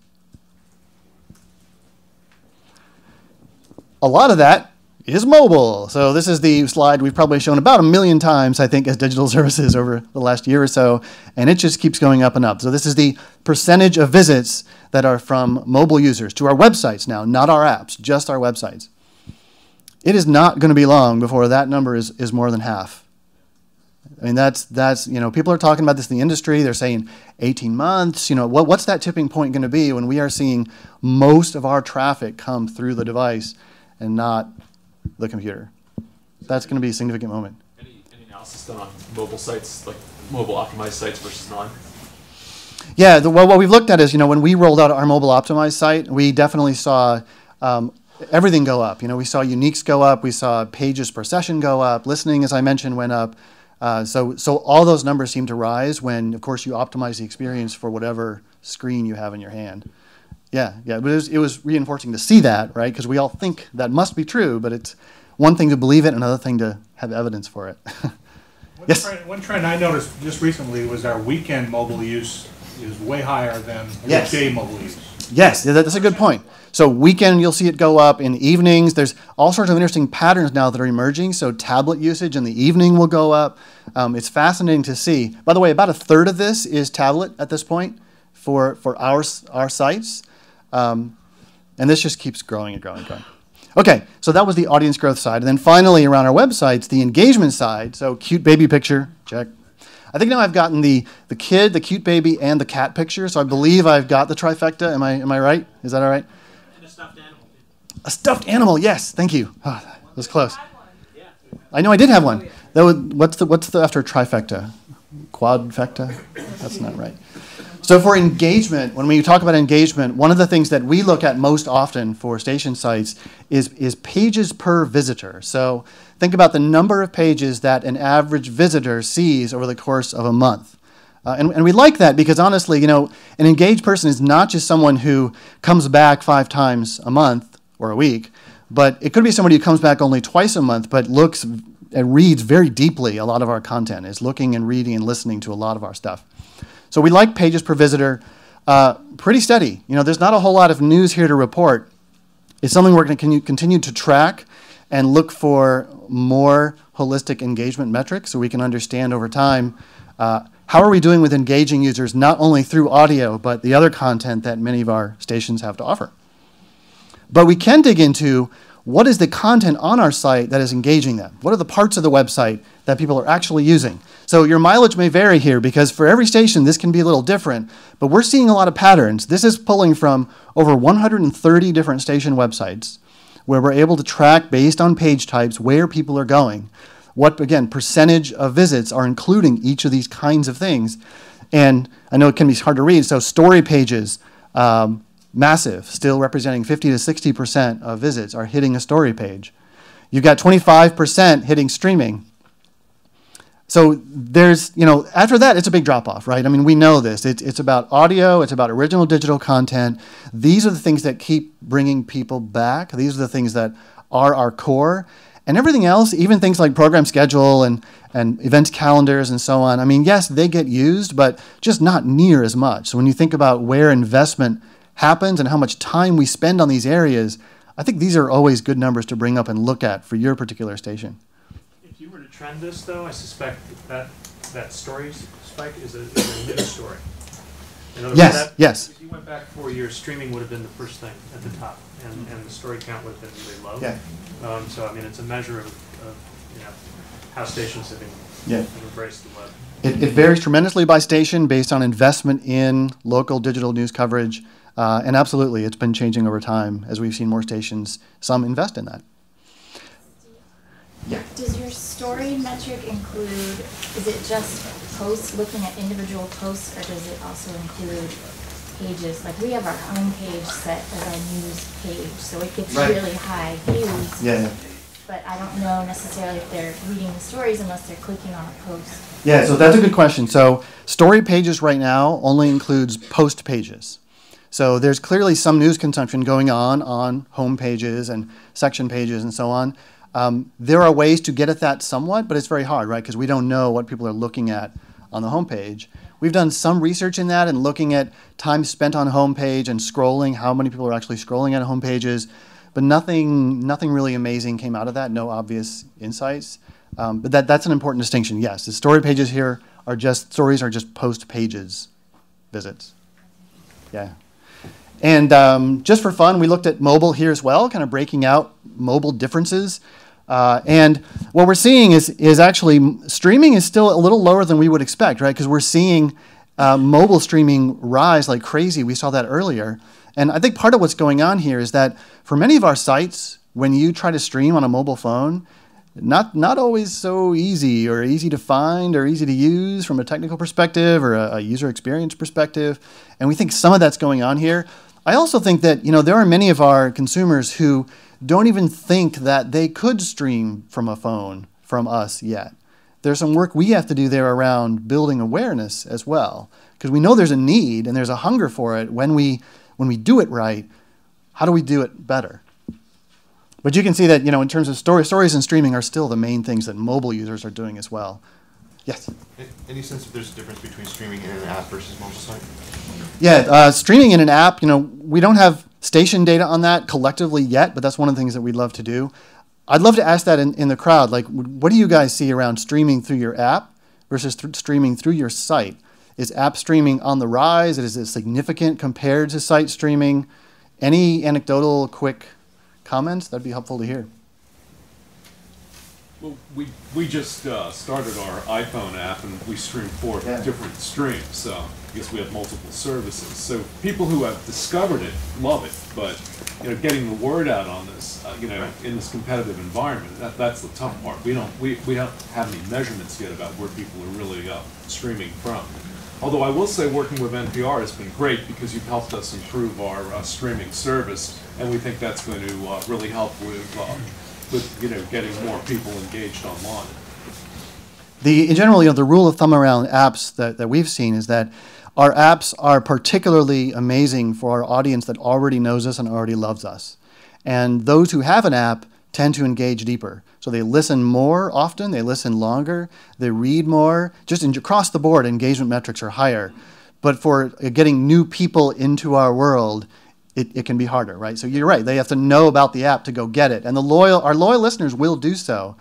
A lot of that is mobile. So this is the slide we've probably shown about 1 million times, I think, as Digital Services over the last year or so, and it just keeps going up and up. So this is the percentage of visits that are from mobile users to our websites now, not our apps, just our websites. It is not going to be long before that number is more than half. I mean, that's you know, people are talking about this in the industry. They're saying 18 months. You know, what's that tipping point going to be when we are seeing most of our traffic come through the device and not the computer? That's going to be a significant moment. Any analysis done on mobile sites, like mobile optimized sites versus non? Yeah, well, what we've looked at is, you know, when we rolled out our mobile optimized site, we definitely saw everything go up. You know, we saw uniques go up, we saw pages per session go up, listening, as I mentioned, went up. So all those numbers seem to rise when, of course, you optimize the experience for whatever screen you have in your hand. Yeah, but it was reinforcing to see that, right? Because we all think that must be true, but it's one thing to believe it, another thing to have evidence for it. Yes? One trend I noticed just recently was our weekend mobile use is way higher than Yes. weekday mobile use. Yes, that's a good point. So weekend, you'll see it go up. In evenings, there's all sorts of interesting patterns now that are emerging. So tablet usage in the evening will go up. It's fascinating to see. By the way, about a third of this is tablet at this point for our sites. And this just keeps growing and growing and growing. Okay, so that was the audience growth side. And then finally, around our websites, the engagement side. So cute baby picture, check. I think now I've gotten the kid, the cute baby, and the cat picture. So I believe I've got the trifecta. Am I right? Is that all right? And a stuffed animal. A stuffed animal, yes. Thank you. Oh, that was close. I know I did have one. What's the after trifecta? Quadfecta? That's not right. So for engagement, when we talk about engagement, one of the things that we look at most often for station sites is pages per visitor. So think about the number of pages that an average visitor sees over the course of a month. And we like that because honestly, you know, an engaged person is not just someone who comes back 5 times a month or a week, but it could be somebody who comes back only twice a month, but looks and reads very deeply a lot of our content, is looking and reading and listening to a lot of our stuff. So we like pages per visitor, pretty steady. You know, there's not a whole lot of news here to report. It's something we're going to continue to track and look for more holistic engagement metrics so we can understand over time how are we doing with engaging users, not only through audio, but the other content that many of our stations have to offer. But we can dig into what is the content on our site that is engaging them? What are the parts of the website that people are actually using? So your mileage may vary here because for every station this can be a little different, but we're seeing a lot of patterns. This is pulling from over 130 different station websites where we're able to track based on page types where people are going. What, again, percentage of visits are including each of these kinds of things. And I know it can be hard to read, so story pages, massive, still representing 50 to 60% of visits are hitting a story page. You've got 25% hitting streaming. So there's, you know, after that, it's a big drop-off, right? I mean, we know this. It's about audio. It's about original digital content. These are the things that keep bringing people back. These are the things that are our core. And everything else, even things like program schedule and events calendars and so on, I mean, yes, they get used, but just not near as much. So when you think about where investment happens and how much time we spend on these areas, I think these are always good numbers to bring up and look at for your particular station. If you were to trend this, though, I suspect that story spike is a new story. In other Yes, words, yes. If you went back 4 years, streaming would have been the first thing at the top, and the story count would have been really low. Yeah. So, I mean, it's a measure of you know, how stations have embraced the web. It varies tremendously by station based on investment in local digital news coverage. And absolutely, it's been changing over time as we've seen more stations, some invest in that. Yeah. Does your story metric include, is it just posts, looking at individual posts, or does it also include pages? Like we have our home page set as our news page, so it gets really high views. Yeah. But I don't know necessarily if they're reading the stories unless they're clicking on a post. Yeah, so that's a good question. So story pages right now only includes post pages. So there's clearly some news consumption going on home pages and section pages and so on. There are ways to get at that somewhat, but it's very hard, right? Because we don't know what people are looking at on the home page. We've done some research in that and looking at time spent on home page and scrolling, how many people are actually scrolling at home pages, but nothing really amazing came out of that, no obvious insights. But that's an important distinction, yes. The story pages here are just, stories are just post pages visits. Yeah. And just for fun, we looked at mobile here as well, kind of breaking out mobile differences. And what we're seeing is actually streaming is still a little lower than we would expect, right? Because we're seeing mobile streaming rise like crazy. We saw that earlier. And I think part of what's going on here is that for many of our sites, when you try to stream on a mobile phone, not always so easy or easy to find or easy to use from a technical perspective or a user experience perspective. And we think some of that's going on here. I also think that, there are many of our consumers who don't even think that they could stream from a phone from us yet. There's some work we have to do there around building awareness as well, because we know there's a need and there's a hunger for it. When we do it right, how do we do it better? But you can see that, in terms of stories and streaming are still the main things that mobile users are doing as well. Yes? Any sense if there's a difference between streaming in an app versus mobile site? Yeah, streaming in an app, we don't have station data on that collectively yet, but that's one of the things that we'd love to do. I'd love to ask that in the crowd, like, what do you guys see around streaming through your app versus streaming through your site? Is app streaming on the rise? Is it significant compared to site streaming? Any anecdotal quick comments? That'd be helpful to hear. Well, we just started our iPhone app and we stream 4 different streams, so I guess we have multiple services. So people who have discovered it love it, but getting the word out on this, in this competitive environment, that's the tough part. We don't have any measurements yet about where people are really streaming from. Although I will say working with NPR has been great because you've helped us improve our streaming service, and we think that's going to really help with getting more people engaged online. In general, the rule of thumb around apps that we've seen is that our apps are particularly amazing for our audience that already knows us and already loves us. And those who have an app tend to engage deeper. So they listen more often, they listen longer, they read more. Just across the board, engagement metrics are higher. But for getting new people into our world, it can be harder, right? So you're right, they have to know about the app to go get it. And our loyal listeners will do so.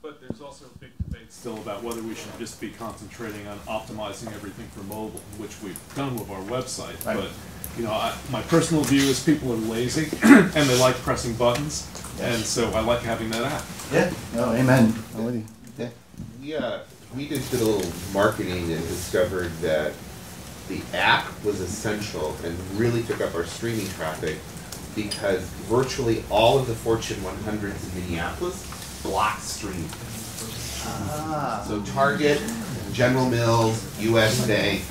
But there's also a big debate still about whether we should just be concentrating on optimizing everything for mobile, which we've done with our website. Right. But my personal view is people are lazy and they like pressing buttons, and so I like having that app. Yeah. Oh, amen. I'm with you. Yeah. We just did a little marketing and discovered that the app was essential and really took up our streaming traffic because virtually all of the Fortune 100s in Minneapolis block stream. So Target, General Mills, US Bank,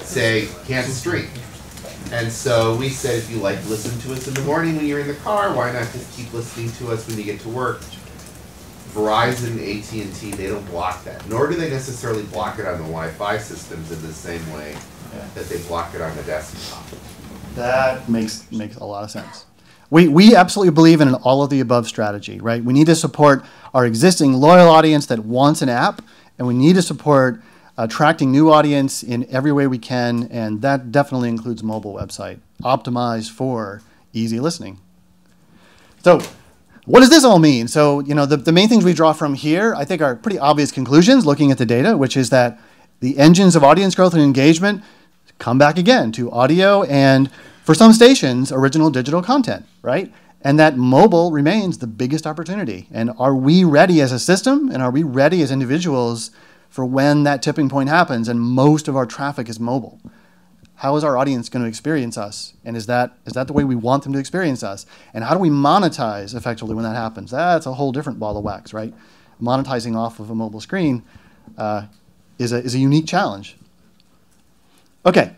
say can't stream. And so we said, if you listen to us in the morning when you're in the car, why not just keep listening to us when you get to work? Verizon, AT&T, they don't block that. Nor do they necessarily block it on the Wi-Fi systems in the same way that they block it on the desktop. That makes a lot of sense. We absolutely believe in an all of the above strategy, right? We need to support our existing loyal audience that wants an app, and we need to support attracting new audience in every way we can, and that definitely includes mobile website, optimized for easy listening. So what does this all mean? So, the main things we draw from here, I think, are pretty obvious conclusions looking at the data, which is that the engines of audience growth and engagement come back again to audio and, for some stations, original digital content, right? And that mobile remains the biggest opportunity. And are we ready as a system, and are we ready as individuals for when that tipping point happens and most of our traffic is mobile? How is our audience going to experience us? And is that the way we want them to experience us? And how do we monetize effectively when that happens? That's a whole different ball of wax, right? Monetizing off of a mobile screen is a unique challenge. Okay.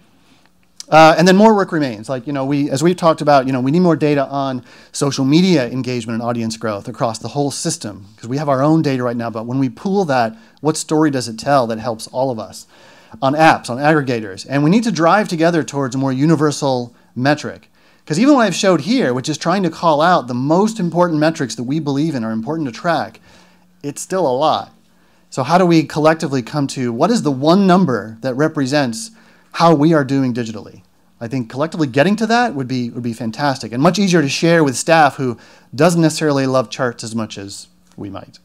And then more work remains. As we've talked about, we need more data on social media engagement and audience growth across the whole system, because we have our own data right now, but when we pool that, what story does it tell that helps all of us? On apps, on aggregators. And we need to drive together towards a more universal metric. Because even what I've showed here, which is trying to call out the most important metrics that we believe in are important to track, it's still a lot. So how do we collectively come to what is the one number that represents how we are doing digitally? I think collectively getting to that would be fantastic and much easier to share with staff who doesn't necessarily love charts as much as we might.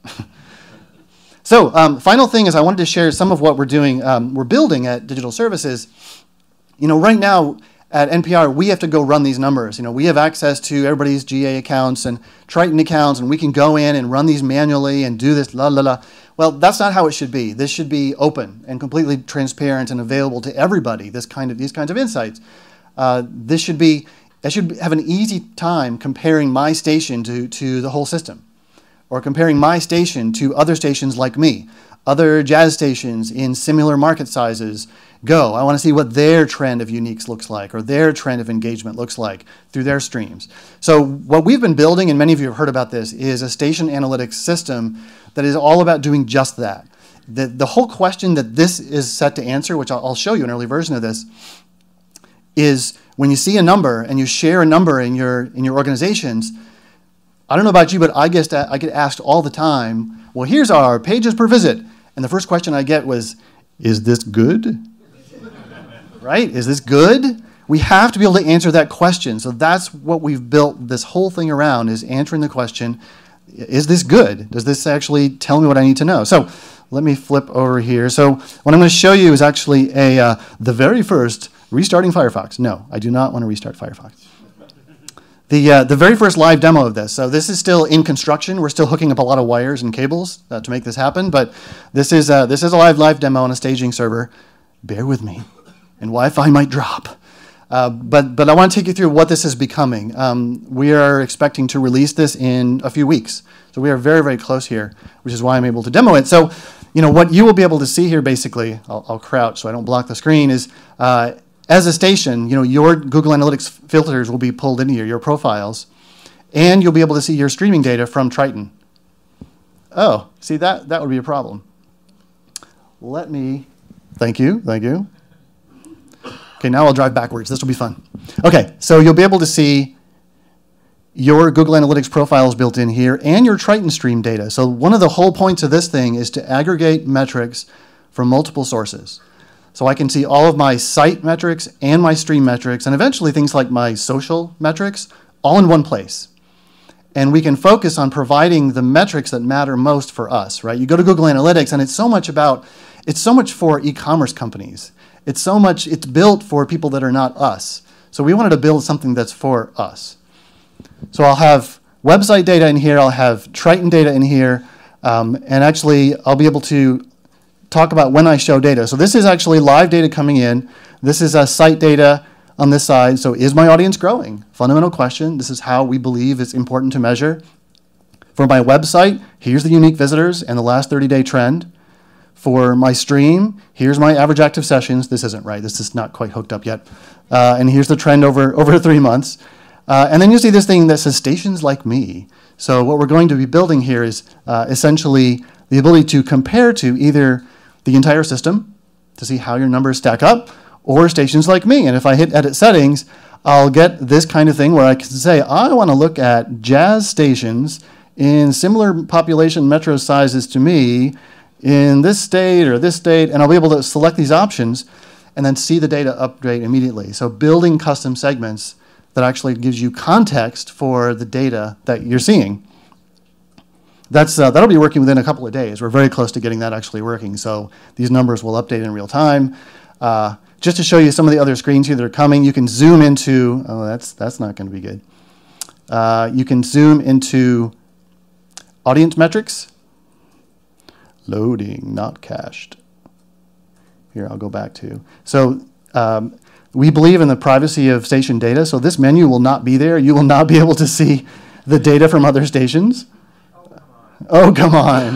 So final thing is I wanted to share some of what we're doing, we're building at Digital Services. Right now, at NPR, we have to go run these numbers. We have access to everybody's GA accounts and Triton accounts, and we can go in and run these manually and do this, la, la, la. Well, that's not how it should be. This should be open and completely transparent and available to everybody, these kinds of insights. I should have an easy time comparing my station to the whole system, or comparing my station to other stations like me, other jazz stations in similar market sizes. I want to see what their trend of uniques looks like, or their trend of engagement looks like through their streams. So what we've been building, and many of you have heard about this, is a station analytics system that is all about doing just that. The whole question that this is set to answer, which I'll show you an early version of this, is when you see a number and you share a number in your organizations, I don't know about you, but I get asked all the time, well, here's our pages per visit. And the first question I get was, is this good? Right? Is this good? We have to be able to answer that question. So that's what we've built this whole thing around, is answering the question, is this good? Does this actually tell me what I need to know? So let me flip over here. So what I'm going to show you is actually the very first restarting Firefox. No, I do not want to restart Firefox. The very first live demo of this. So this is still in construction. We're still hooking up a lot of wires and cables to make this happen. But this is a live demo on a staging server. Bear with me. And Wi-Fi might drop. But I want to take you through what this is becoming. We are expecting to release this in a few weeks. So we are very, very close here, which is why I'm able to demo it. So, what you will be able to see here, basically, I'll crouch so I don't block the screen, is as a station, your Google Analytics filters will be pulled into your profiles, and you'll be able to see your streaming data from Triton. Oh, see, that would be a problem. Thank you. Okay, now I'll drive backwards. This will be fun. Okay, so you'll be able to see your Google Analytics profiles built in here and your Triton stream data. So one of the whole points of this thing is to aggregate metrics from multiple sources. So I can see all of my site metrics and my stream metrics, and eventually things like my social metrics, all in one place. And we can focus on providing the metrics that matter most for us, right? You go to Google Analytics, and it's so much for e-commerce companies. It's built for people that are not us. So we wanted to build something that's for us. So I'll have website data in here, I'll have Triton data in here, and actually I'll be able to talk about when I show data. So this is actually live data coming in. This is site data on this side. So is my audience growing? Fundamental question. This is how we believe it's important to measure. For my website, here's the unique visitors and the last 30-day trend. For my stream, here's my average active sessions. This isn't right. This is not quite hooked up yet. And here's the trend over 3 months. And then you see this thing that says stations like me. So what we're going to be building here is essentially the ability to compare to either the entire system to see how your numbers stack up, or stations like me. And if I hit edit settings, I'll get this kind of thing where I can say, I want to look at jazz stations in similar population metro sizes to me in this state or this state, and I'll be able to select these options and then see the data update immediately. So building custom segments that actually gives you context for the data that you're seeing. That'll be working within a couple of days. We're very close to getting that actually working. So these numbers will update in real time. Just to show you some of the other screens here that are coming, you can zoom into, that's not going to be good. You can zoom into audience metrics. Loading, not cached. Here, I'll go back to. So we believe in the privacy of station data, so this menu will not be there. You will not be able to see the data from other stations. Oh, come on.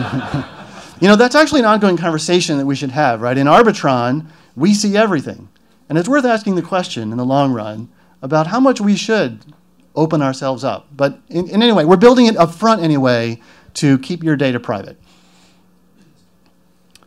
That's actually an ongoing conversation that we should have, right? In Arbitron, we see everything. And it's worth asking the question in the long run about how much we should open ourselves up. But in any way, we're building it up front anyway to keep your data private.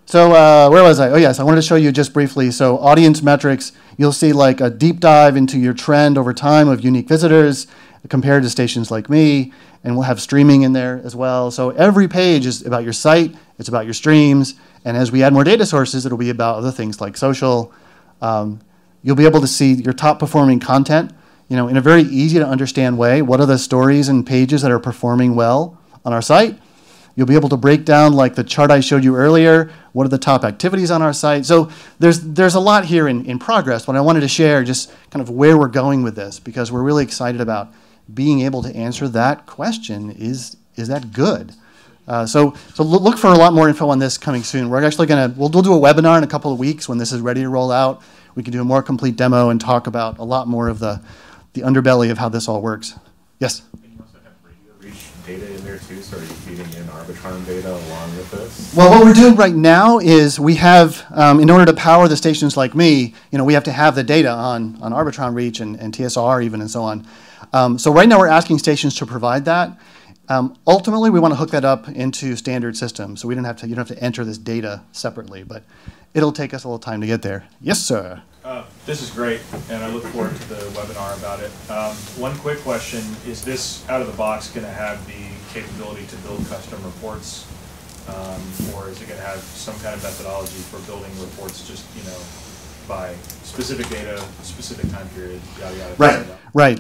So where was I? Oh, yes, I wanted to show you just briefly. So audience metrics, you'll see like a deep dive into your trend over time of unique visitors compared to stations like me. And we'll have streaming in there as well. So every page is about your site, it's about your streams, and as we add more data sources, it'll be about other things like social. You'll be able to see your top performing content, in a very easy to understand way. What are the stories and pages that are performing well on our site? You'll be able to break down, like the chart I showed you earlier, what are the top activities on our site. So there's a lot here in progress, but I wanted to share just kind of where we're going with this, because we're really excited about being able to answer that question, is that good? So look for a lot more info on this coming soon. We're actually we'll do a webinar in a couple of weeks when this is ready to roll out. We can do a more complete demo and talk about a lot more of the underbelly of how this all works. Yes? And you also have radio reach data in there too, so are you feeding in Arbitron data along with this? Well, what we're doing right now is we have, in order to power the stations like me, we have to have the data on Arbitron reach and TSR even and so on. So right now we're asking stations to provide that. Ultimately, we want to hook that up into standard systems, so you don't have to enter this data separately, but it'll take us a little time to get there. Yes, sir. This is great, and I look forward to the webinar about it. One quick question, is this out of the box going to have the capability to build custom reports, or is it going to have some kind of methodology for building reports just, by specific data, specific time period, yada, yada? Right.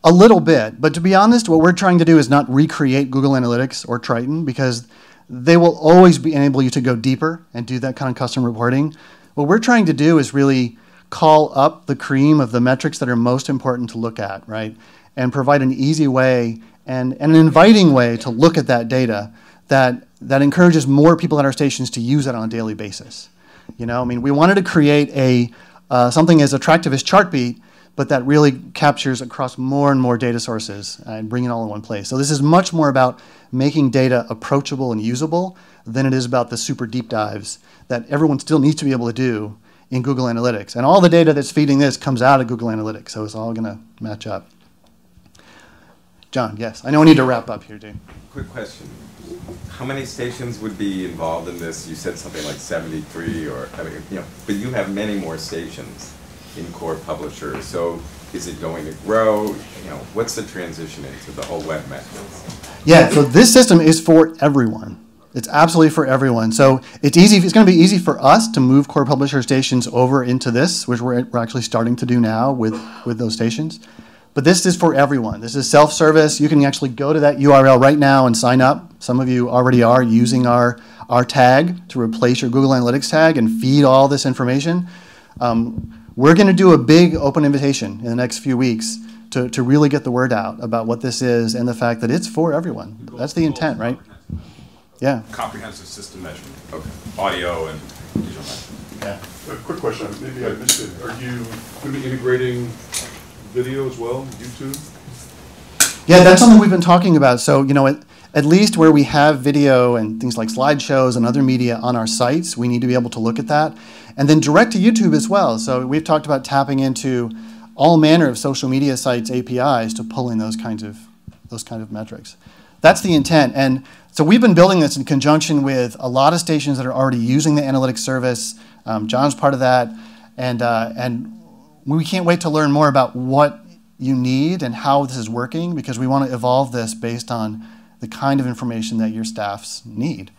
A little bit, but to be honest, what we're trying to do is not recreate Google Analytics or Triton, because they will always enable you to go deeper and do that kind of custom reporting. What we're trying to do is really call up the cream of the metrics that are most important to look at, right? And provide an easy way and an inviting way to look at that data that encourages more people at our stations to use it on a daily basis. We wanted to create something as attractive as Chartbeat, but that really captures across more and more data sources and bring it all in one place. So this is much more about making data approachable and usable than it is about the super deep dives that everyone still needs to be able to do in Google Analytics. And all the data that's feeding this comes out of Google Analytics, so it's all going to match up. John, yes. I know we need to wrap up here, dude. Quick question. How many stations would be involved in this? You said something like 73, but you have many more stations in core publishers. So is it going to grow? What's the transition into the whole web metrics? Yeah, so this system is for everyone. It's absolutely for everyone. So it's easy. It's going to be easy for us to move core publisher stations over into this, which we're actually starting to do now with those stations. But this is for everyone. This is self-service. You can actually go to that URL right now and sign up. Some of you already are using our tag to replace your Google Analytics tag and feed all this information. We're going to do a big open invitation in the next few weeks to really get the word out about what this is and the fact that it's for everyone. That's the intent, right? Yeah. Comprehensive system measurement. Okay. Audio and digital measurement. Yeah. A quick question. Maybe I missed it. Are you going to be integrating video as well, YouTube? Yeah, that's something we've been talking about. So, at least where we have video and things like slideshows and other media on our sites, we need to be able to look at that. And then direct to YouTube as well. So we've talked about tapping into all manner of social media sites APIs to pull in those kinds of metrics. That's the intent. And so we've been building this in conjunction with a lot of stations that are already using the analytics service. John's part of that. And we can't wait to learn more about what you need and how this is working, because we want to evolve this based on the kind of information that your staffs need.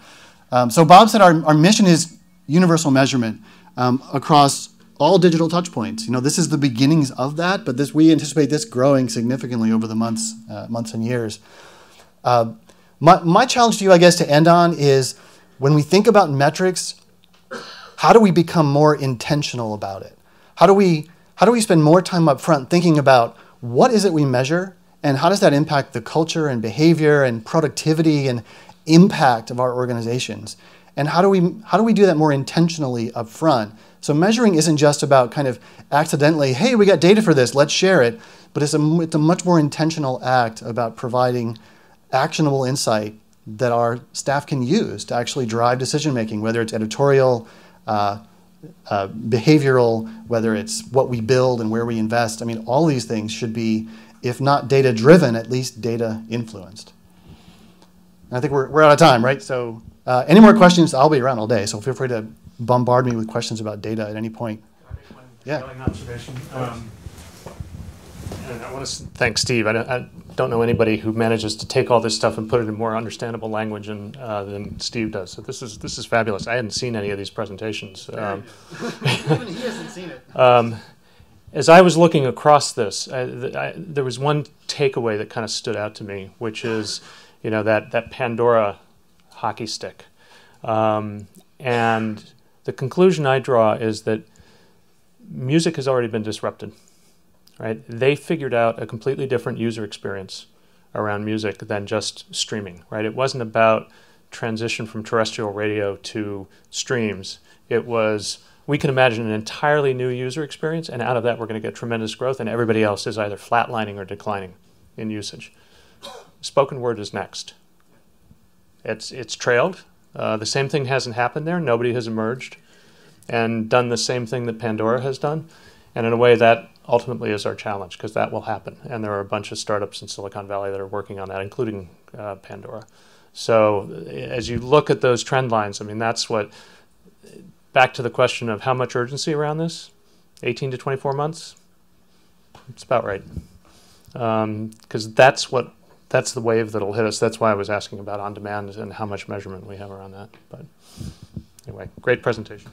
So Bob said our mission is universal measurement across all digital touch points. This is the beginnings of that, but we anticipate this growing significantly over the months and years. My challenge to you, I guess, to end on is when we think about metrics, how do we become more intentional about it? How do we spend more time up front thinking about what is it we measure and how does that impact the culture and behavior and productivity and impact of our organizations? And how do we do that more intentionally up front? So measuring isn't just about kind of accidentally, hey, we got data for this, let's share it. But it's a much more intentional act about providing actionable insight that our staff can use to actually drive decision making, whether it's editorial, behavioral, whether it's what we build and where we invest. I mean, all these things should be, if not data driven, at least data influenced. And I think we're out of time, right? So any more questions? I'll be around all day, so feel free to bombard me with questions about data at any point. Yeah. Observation. And I want to thank Steve. I don't know anybody who manages to take all this stuff and put it in more understandable language than Steve does. So this is fabulous. I hadn't seen any of these presentations. Even he hasn't seen it. As I was looking across this, there was one takeaway that kind of stood out to me, which is, that Pandora hockey stick. And the conclusion I draw is that music has already been disrupted, right? They figured out a completely different user experience around music than just streaming, right? It wasn't about transition from terrestrial radio to streams. It was, we can imagine an entirely new user experience, and out of that we're going to get tremendous growth, and everybody else is either flatlining or declining in usage. Spoken word is next. It's trailed. The same thing hasn't happened there. Nobody has emerged and done the same thing that Pandora has done. And in a way, that ultimately is our challenge, because that will happen. And there are a bunch of startups in Silicon Valley that are working on that, including Pandora. So as you look at those trend lines, I mean, that's what, back to the question of how much urgency around this, 18 to 24 months, it's about right. Because that's the wave that'll hit us. That's why I was asking about on-demand and how much measurement we have around that. But anyway, great presentation.